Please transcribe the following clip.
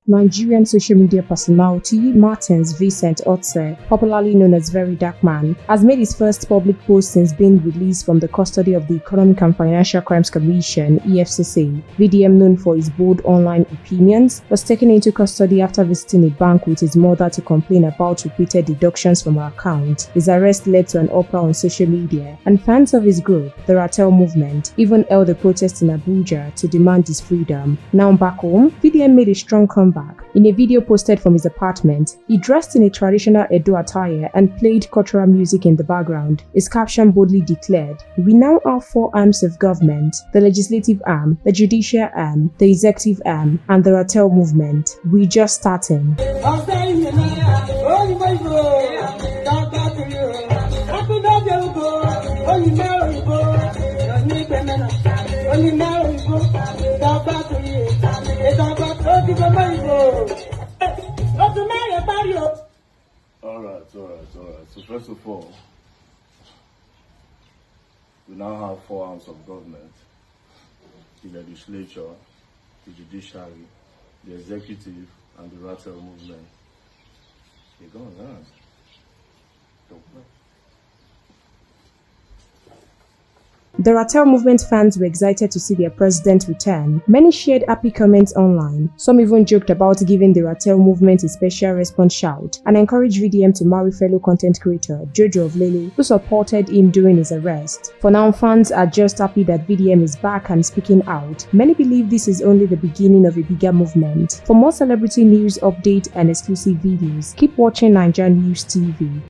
Nigerian social media personality Martins Vincent Otse, popularly known as VeryDarkMan, has made his first public post since being released from the custody of the Economic and Financial Crimes Commission (EFCC). VDM, known for his bold online opinions, was taken into custody after visiting a bank with his mother to complain about repeated deductions from her account. His arrest led to an uproar on social media, and fans of his group, the Ratel movement, even held a protest in Abuja to demand his freedom. Now back home, VDM made a strong comeback. In a video posted from his apartment, he dressed in a traditional Edo attire and played cultural music in the background. His caption boldly declared, "We now have 4 arms of government: the legislative arm, the judicial arm, the executive arm, and the Ratel movement. We're just starting." Alright. So first of all, we now have 4 arms of government: the legislature, the judiciary, the executive, and the Ratel movement. You're going on. The Ratel movement fans were excited to see their president return. Many shared happy comments online. Some even joked about giving the Ratel movement a special response shout and encouraged VDM to marry fellow content creator Jojo of Lele, who supported him during his arrest. For now, fans are just happy that VDM is back and speaking out. Many believe this is only the beginning of a bigger movement. For more celebrity news, updates, and exclusive videos, keep watching NaijaNews TV.